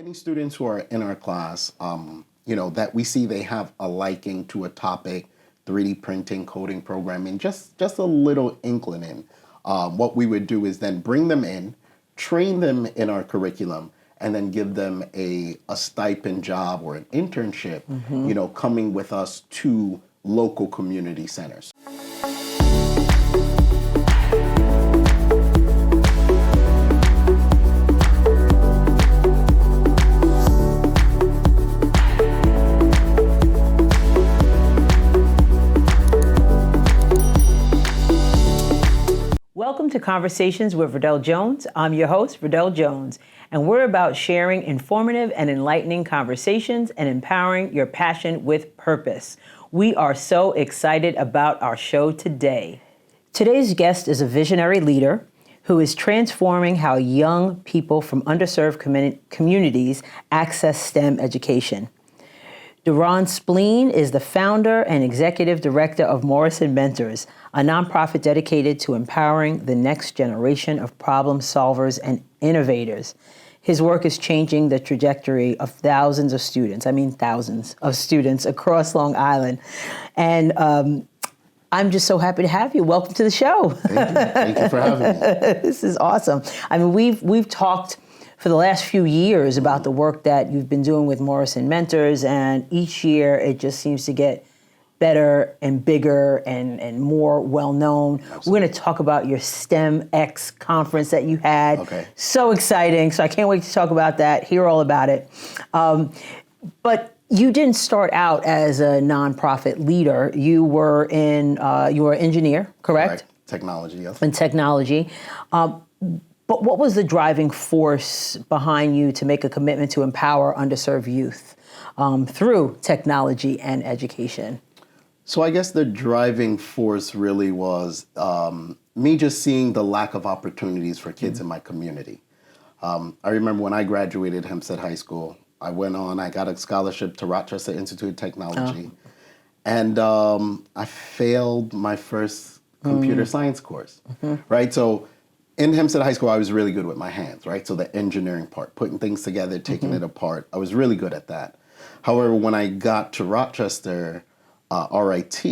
Any students who are in our class, that we see they have a liking to a topic, 3D printing, coding, programming, just a little inkling in. What we would do is then bring them in, train them in our curriculum, and then give them a stipend job or an internship, coming with us to local community centers. Welcome to Conversations with Verdel Jones. I'm your host, Verdel Jones, and we're about sharing informative and enlightening conversations and empowering your passion with purpose. We are so excited about our show today. Today's guest is a visionary leader who is transforming how young people from underserved communities access STEM education. Doron Spleen is the founder and executive director of Morrison Mentors, a nonprofit dedicated to empowering the next generation of problem solvers and innovators. His work is changing the trajectory of thousands of students across Long Island. And I'm just so happy to have you. Welcome to the show. Thank you for having me. This is awesome. I mean, we've talked for the last few years about the work that you've been doing with Morrison Mentors, and each year it just seems to get better and bigger and more well-known. Absolutely. We're going to talk about your STEM X conference that you had. Okay. So exciting. So I can't wait to talk about that, hear all about it. But you didn't start out as a nonprofit leader. You were an engineer, correct? Technology, yes. In technology. But what was the driving force behind you to make a commitment to empower underserved youth through technology and education? So I guess the driving force really was me just seeing the lack of opportunities for kids in my community. I remember when I graduated Hempstead High School, I got a scholarship to Rochester Institute of Technology, and I failed my first computer science course, right? So in Hempstead High School, I was really good with my hands, right? So the engineering part, putting things together, taking it apart, I was really good at that. However, when I got to Rochester, RIT,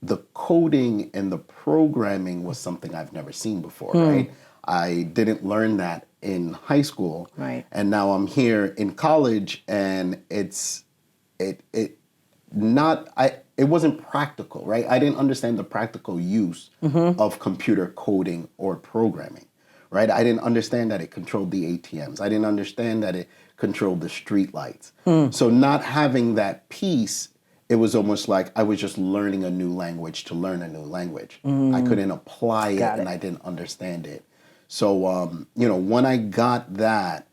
the coding and the programming was something I've never seen before, right? I didn't learn that in high school. Right. And now I'm here in college, and it wasn't practical, right? I didn't understand the practical use of computer coding or programming, right? I didn't understand that it controlled the ATMs. I didn't understand that it controlled the street lights. So not having that piece, it was almost like I was just learning a new language to learn a new language. I couldn't apply it, and I didn't understand it. So, when I got that,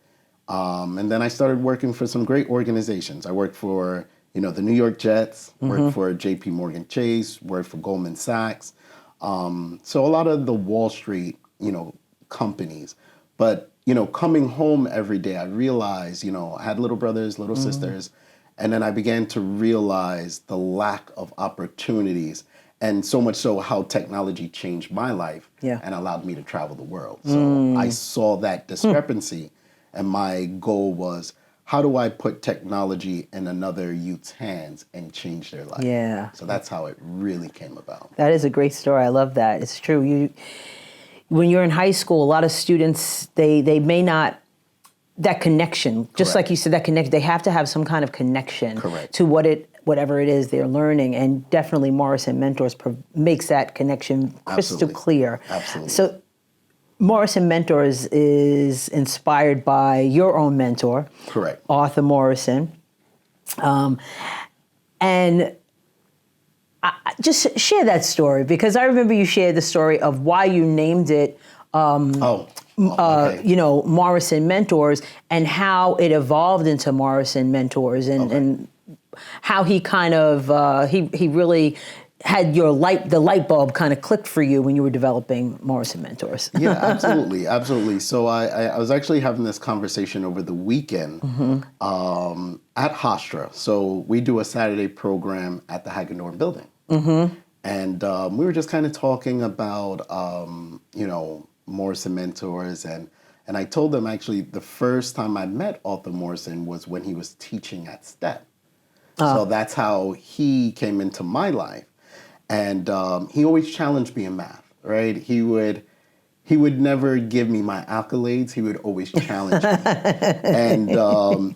and then I started working for some great organizations. I worked for the New York Jets, worked for JP Morgan Chase, worked for Goldman Sachs. So a lot of the Wall Street, companies. But, coming home every day, I realized, I had little brothers, little sisters, and then I began to realize the lack of opportunities, and so much so how technology changed my life and allowed me to travel the world. So I saw that discrepancy, and my goal was, how do I put technology in another youth's hands and change their life? Yeah. So that's how it really came about. That is a great story. I love that. It's true. When you're in high school, a lot of students, they may not, that connection, just like you said, that connection, they have to have some kind of connection to whatever it is they're learning. And definitely Morrison Mentors makes that connection crystal clear. Absolutely. So Morrison Mentors is inspired by your own mentor, Arthur Morrison. And just share that story, because I remember you shared the story of why you named it Morrison Mentors, and how it evolved into Morrison Mentors, and how he kind of, he really had the light bulb kind of clicked for you when you were developing Morrison Mentors. Yeah, absolutely. So I was actually having this conversation over the weekend at Hofstra. So we do a Saturday program at the Hagedorn building. And we were just kind of talking about, Morrison Mentors, and And I told them actually the first time I met Arthur Morrison was when he was teaching at STEM. So that's how he came into my life. And he always challenged me in math, right? He would never give me my accolades. He would always challenge me.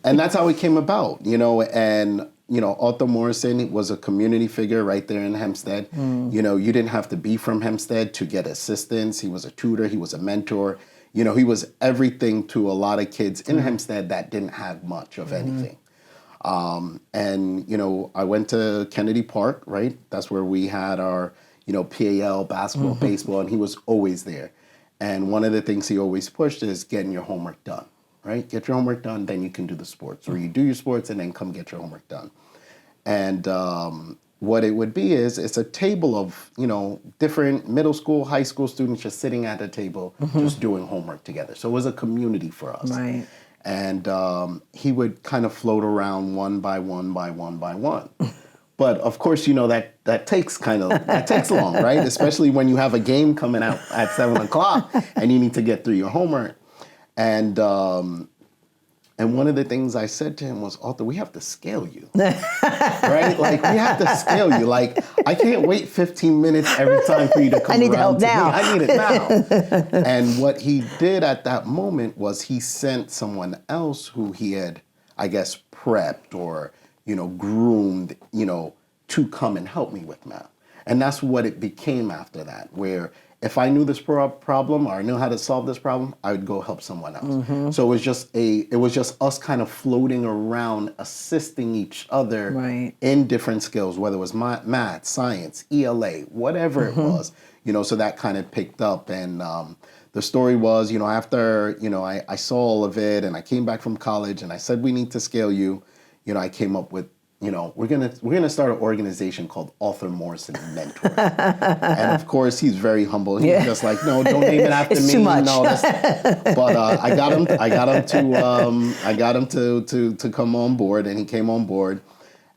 And that's how it came about, and Arthur Morrison was a community figure right there in Hempstead. You didn't have to be from Hempstead to get assistance. He was a tutor, he was a mentor. He was everything to a lot of kids in Hempstead that didn't have much of anything. I went to Kennedy Park, right? That's where we had our, PAL, basketball, baseball, and he was always there. And one of the things he always pushed is getting your homework done, right? Get your homework done, then you can do the sports. Or you do your sports and then come get your homework done. And what it would be is it's a table of, different middle school, high school students just sitting at a table, just doing homework together. So it was a community for us. Right. And he would kind of float around one by one by one by one. But of course, that takes long, right? Especially when you have a game coming out at 7:00 and you need to get through your homework. And one of the things I said to him was, Arthur, we have to scale you, right? Like, we have to scale you. Like, I can't wait 15 minutes every time for you to come around to me. I need it now. And what he did at that moment was he sent someone else who he had, I guess, prepped or, groomed, to come and help me with math. And that's what it became after that, where if I knew this problem or I knew how to solve this problem, I would go help someone else. So it was just us kind of floating around, assisting each other in different skills, whether it was math, science, ELA, whatever it was, so that kind of picked up. And the story was, after, I saw all of it and I came back from college and I said, we need to scale you. I came up with, we're gonna start an organization called Arthur Morrison Mentors. And of course, he's very humble. He's just like, no, don't name it after it's me. Too much. No, but I got him to come on board, and he came on board.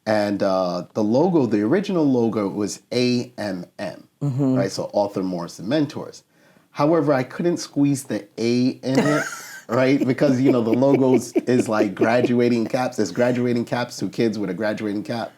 And the logo, the original logo, was AMM, right? So Arthur Morrison Mentors. However, I couldn't squeeze the A in it. Right? Because, the logo is like graduating caps. There's graduating caps to kids with a graduating cap.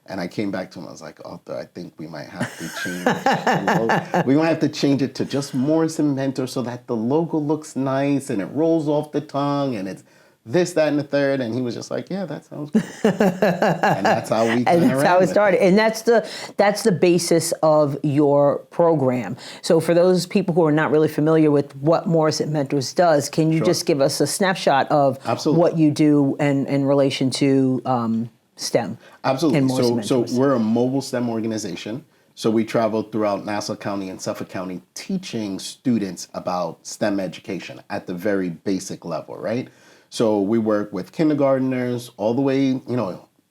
And I came back to him. I was like, Arthur, I think we might have to change it. We might have to change it to just Morrison Mentor so that the logo looks nice and it rolls off the tongue and it's this, that, and the third. And he was just like, yeah, that sounds good. And that's how we And that's how it started. And that's the basis of your program. So for those people who are not really familiar with what Morrison Mentors does, can you just give us a snapshot of what you do in relation to STEM? Absolutely. So we're a mobile STEM organization. So we travel throughout Nassau County and Suffolk County teaching students about STEM education at the very basic level, right? So we work with kindergartners all the way,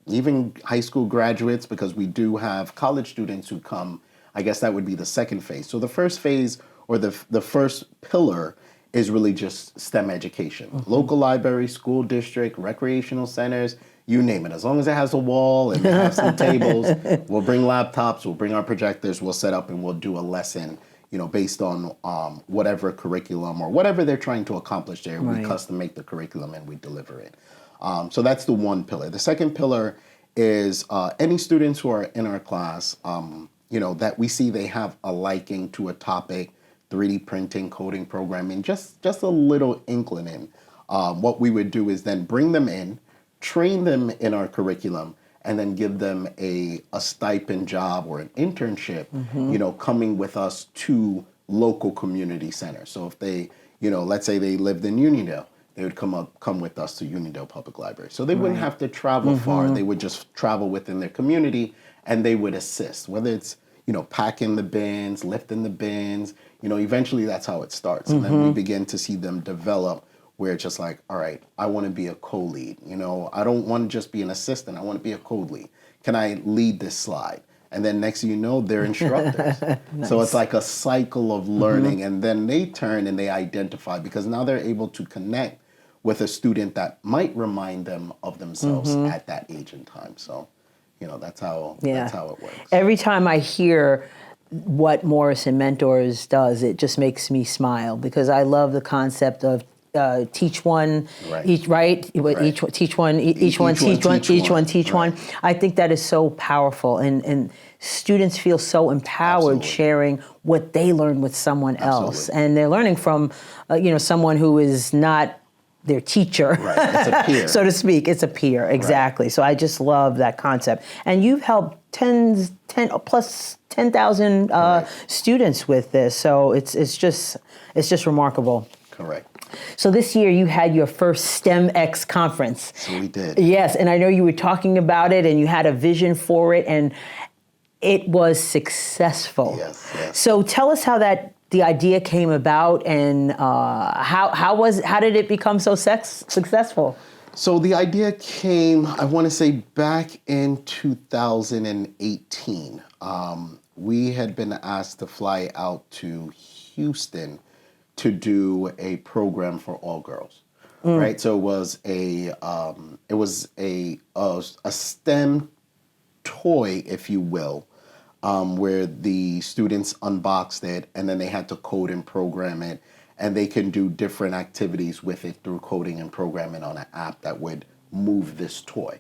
even high school graduates, because we do have college students who come. I guess that would be the second phase. So the first phase, or the first pillar, is really just STEM education. Local library, school district, recreational centers, you name it. As long as it has a wall and we have some tables, we'll bring laptops, we'll bring our projectors, we'll set up and we'll do a lesson, based on whatever curriculum or whatever they're trying to accomplish there. We custom make the curriculum and we deliver it. So that's the one pillar. The second pillar is any students who are in our class, that we see they have a liking to a topic, 3D printing, coding, programming, just a little inkling in. What we would do is then bring them in, train them in our curriculum, and then give them a stipend job or an internship, coming with us to local community centers. So if they, let's say they lived in Uniondale, they would come with us to Uniondale Public Library. So they wouldn't have to travel far. They would just travel within their community and they would assist, whether it's, packing the bins, lifting the bins, eventually that's how it starts. And then we begin to see them develop where it's just like, all right, I want to be a co-lead. I don't want to just be an assistant. I want to be a co-lead. Can I lead this slide? And then next thing you know, they're instructors. Nice. So it's like a cycle of learning. And then they turn and they identify, because now they're able to connect with a student that might remind them of themselves at that age and time. So, that's how it works. Every time I hear what Morrison Mentors does, it just makes me smile, because I love the concept of teach one, Right. each right, Right. teach one, each one teach one, each one teach Right. one. I think that is so powerful, and students feel so empowered Absolutely. sharing what they learned with someone else, Absolutely. and they're learning from, someone who is not their teacher, Right. It's a peer. so to speak. It's a peer, exactly. So I just love that concept, and you've helped 10 plus 10,000 students with this. So it's just remarkable. Correct. So this year you had your first STEMX conference. So we did. Yes, and I know you were talking about it, and you had a vision for it, and it was successful. Yes, yes. So tell us how the idea came about, and how did it become so successful? So the idea came, I want to say, back in 2018. We had been asked to fly out to Houston to do a program for all girls, right? So it was a STEM toy, if you will, where the students unboxed it and then they had to code and program it, and they can do different activities with it through coding and programming on an app that would move this toy.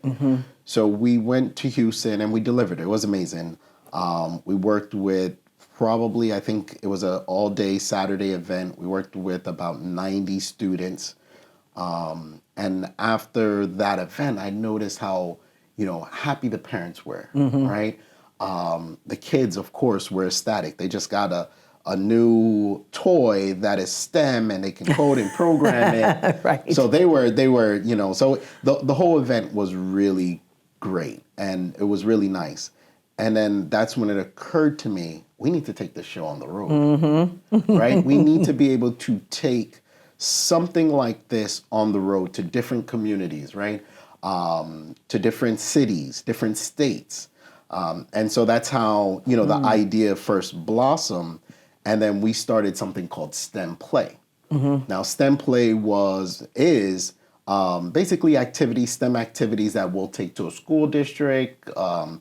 So we went to Houston and we delivered it. It was amazing. We worked with I think it was an all-day Saturday event. We worked with about 90 students. And after that event, I noticed how, happy the parents were, right? The kids, of course, were ecstatic. They just got a new toy that is STEM and they can code and program it. Right. So they were, so the whole event was really great and it was really nice. And then that's when it occurred to me, we need to take this show on the road, right? We need to be able to take something like this on the road to different communities, right? To different cities, different states. And so that's how, the idea first blossomed. And then we started something called STEM Play. Now, STEM Play is basically STEM activities that we'll take to a school district,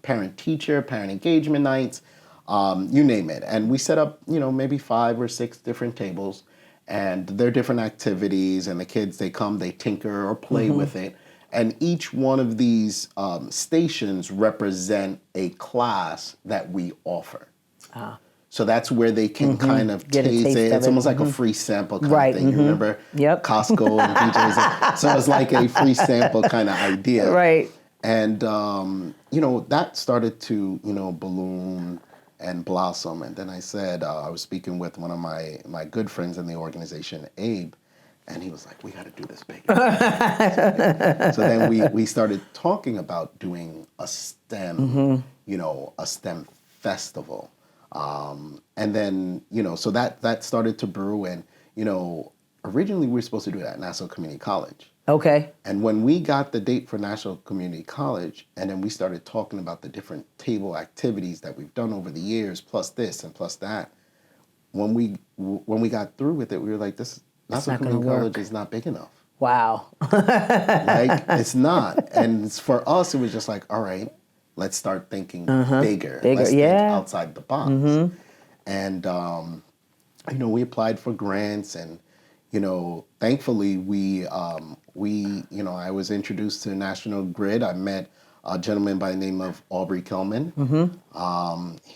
parent-teacher, parent engagement nights, you name it. And we set up, maybe 5 or 6 different tables, and they're different activities, and the kids, they come, they tinker or play with it. And each one of these stations represent a class that we offer. So that's where they can kind of Get a taste taste it. of It's it. almost like a free sample kind Right, of thing. You remember Yep. Costco and BJ's? So it's like a free sample kind of idea. Right. And, that started to, balloon and blossom. And then I said, I was speaking with one of my good friends in the organization, Abe, and he was like, we got to do this big. So then we started talking about doing a STEM, a STEM festival. And then, so that started to brew. And, originally we were supposed to do it at Nassau Community College. Okay. And when we got the date for National Community College, and then we started talking about the different table activities that we've done over the years, plus this and plus that, when we got through with it, we were like, National Community College is not big enough. Wow. Like, it's not. And for us, it was just like, all right, let's start thinking bigger. Let's think outside the box. And, we applied for grants, and, thankfully I was introduced to National Grid. I met a gentleman by the name of Aubrey Kelman.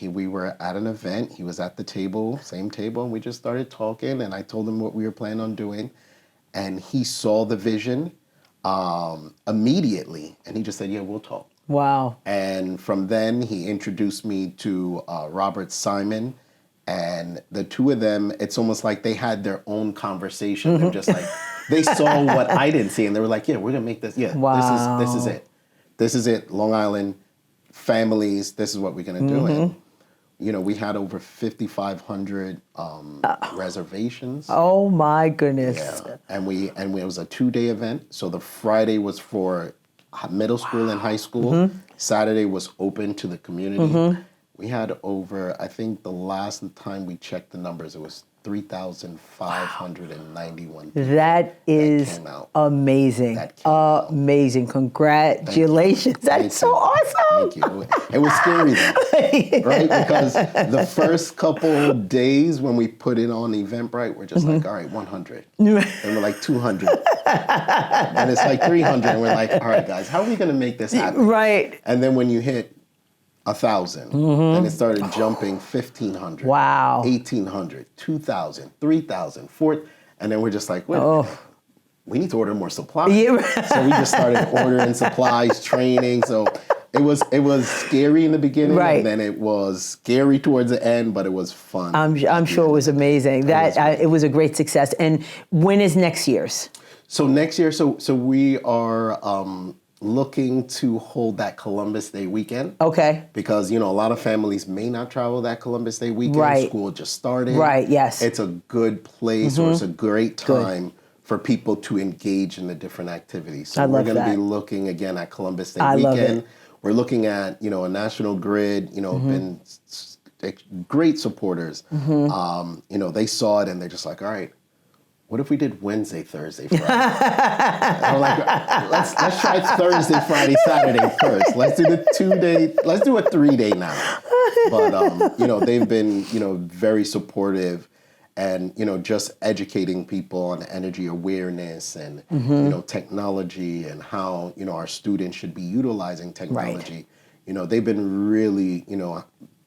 We were at an event. He was at the table, same table, and we just started talking, and I told him what we were planning on doing. And he saw the vision immediately, and he just said, yeah, we'll talk. Wow. And from then, he introduced me to Robert Simon, and the two of them, it's almost like they had their own conversation. They're just like, they saw what I didn't see, and they were like, yeah, we're going to make this. Yeah, Wow. this is it. This is it. Long Island families, this is what we're going to do. And, we had over 5,500 reservations. Oh my goodness. Yeah. And it was a 2-day event. So the Friday was for middle school and high school. Saturday was open to the community. We had over, I think the last time we checked the numbers, it was 3,591 people That is came out. amazing. That came out. Amazing. Congratulations. That's so awesome. Thank you. It was scary though, right? Because the first couple days when we put it on Eventbrite, we're just like, all right, 100. And we're like 200. And it's like 300. And we're like, all right, guys, how are we going to make this happen? Right. And then when you hit 1,000, and it started jumping 1,500, Wow. 1,800, 2,000, 3,000, 4,000, and then we're just like, wait, we need to order more supplies. Yeah. So we just started ordering supplies, training. So it was scary in the beginning, Right. and then it was scary towards the end, but it was fun. I'm sure it was amazing. It was a great success. And when is next year's? So next year, so we are looking to hold that Columbus Day weekend. Okay. Because, a lot of families may not travel that Columbus Day weekend. Right. School just started. Right, yes. It's a good place or it's a great time for people to engage in the different activities. So we're going to be looking again at Columbus Day weekend. We're looking at, a National Grid, been great supporters. They saw it and they're just like, all right, what if we did Wednesday, Thursday, Friday? I'm like, let's try Thursday, Friday, Saturday first. Let's do the 2-day. Let's do a 3-day now. But they've been very supportive, and just educating people on energy awareness and technology and how our students should be utilizing technology. Right. They've been really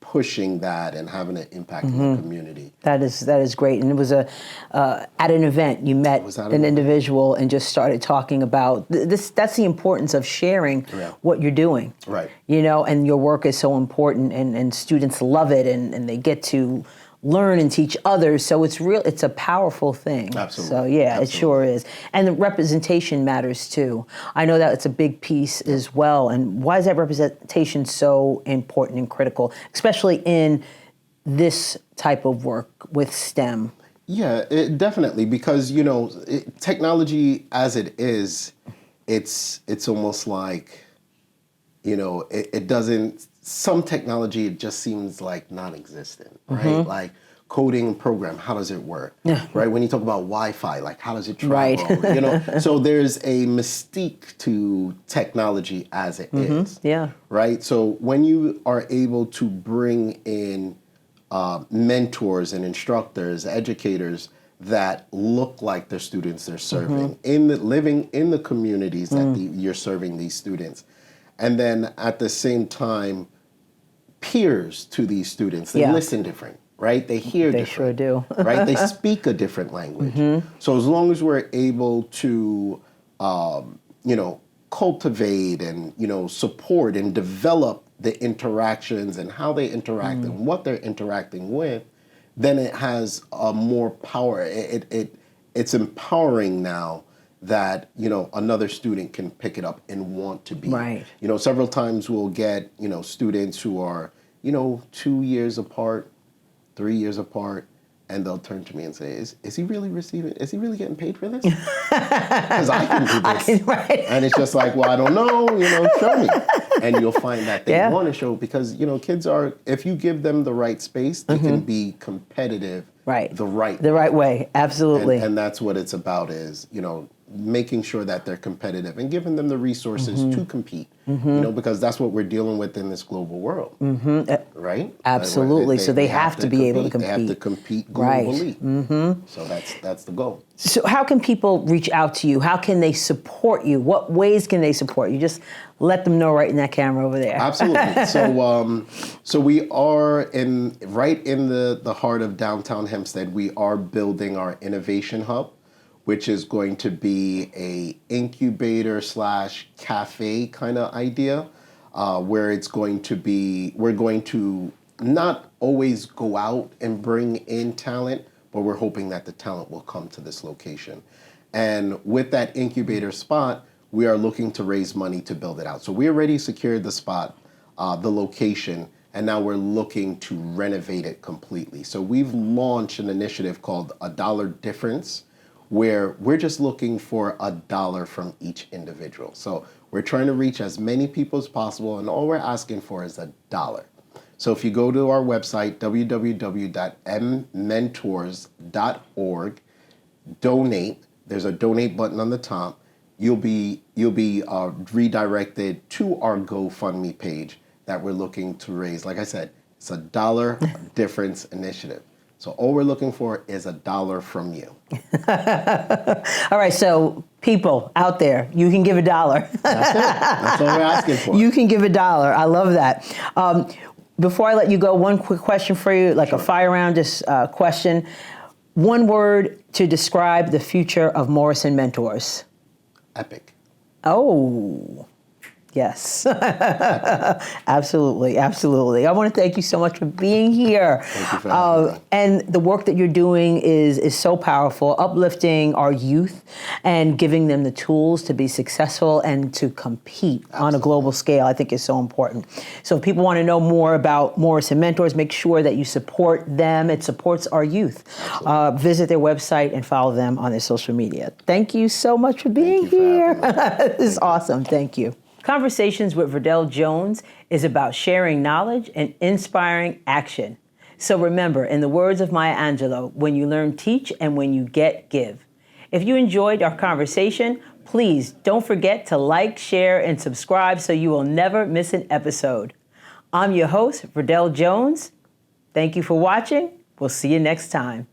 pushing that and having an impact in the community. That is great. And it was at an event you met an individual and just started talking about this. That's the importance of sharing what you're doing. Right. And your work is so important, and students love it, and they get to learn and teach others. So it's a powerful thing. Absolutely. So It sure is. And the representation matters too. I know that it's a big piece as well. And why is that representation so important and critical, especially in this type of work with STEM? Yeah, definitely, because technology as it is, it's almost like it doesn't. Some technology, it just seems like non-existent, right? Like coding program, how does it work? Yeah. Right? When you talk about Wi-Fi, like how does it travel? Right. So there's a mystique to technology as it is. Yeah. Right? So when you are able to bring in mentors and instructors, educators that look like the students they're serving, living in the communities that you're serving these students, and then at the same time, peers to these students. They listen different, right? They hear different. They sure do. Right? They speak a different language. So as long as we're able to, cultivate and, support and develop the interactions and how they interact and what they're interacting with, then it has more power. It's empowering now that another student can pick it up and want to be. Right. Several times we'll get students who are 2 years apart, 3 years apart, and they'll turn to me and say, "Is he really getting paid for this? Because I can do this." Right. And it's just like, well, I don't know. Show me. And you'll find that they want to show, because kids are. If you give them the right space, they can be competitive. Right. The right way. Absolutely. And that's what it's about, is making sure that they're competitive and giving them the resources to compete, because that's what we're dealing with in this global world, right? Absolutely. So they have to be able to compete. They have to compete globally. Right. So that's the goal. So how can people reach out to you? How can they support you? What ways can they support you? Just let them know right in that camera over there. Absolutely. So we are right in the heart of downtown Hempstead. We are building our innovation hub, which is going to be a incubator / cafe kind of idea, where we're going to not always go out and bring in talent, but we're hoping that the talent will come to this location. And with that incubator spot, we are looking to raise money to build it out. So we already secured the spot, the location, and now we're looking to renovate it completely. So we've launched an initiative called A Dollar Difference, where we're just looking for $1 from each individual. So we're trying to reach as many people as possible, and all we're asking for is $1. So if you go to our website, www.mmentors.org, donate. There's a donate button on the top. You'll be redirected to our GoFundMe page that we're looking to raise. Like I said, it's $1 difference initiative. So all we're looking for is $1 from you. All right, so people out there, you can give $1. That's it. That's all we're asking for. You can give $1. I love that. Before I let you go, one quick question for you, like a fire round question. One word to describe the future of Morrison Mentors. Epic. Oh, yes. Absolutely, absolutely. I want to thank you so much for being here. Thank you for having me. And the work that you're doing is so powerful, uplifting our youth and giving them the tools to be successful and to compete on a global scale, I think is so important. So if people want to know more about Morrison Mentors, make sure that you support them. It supports our youth. Visit their website and follow them on their social media. Thank you so much for being here. This is awesome. Thank you. Conversations with Verdel Jones is about sharing knowledge and inspiring action. So remember, in the words of Maya Angelou, when you learn, teach, and when you get, give. If you enjoyed our conversation, please don't forget to like, share, and subscribe so you will never miss an episode. I'm your host, Verdel Jones. Thank you for watching. We'll see you next time.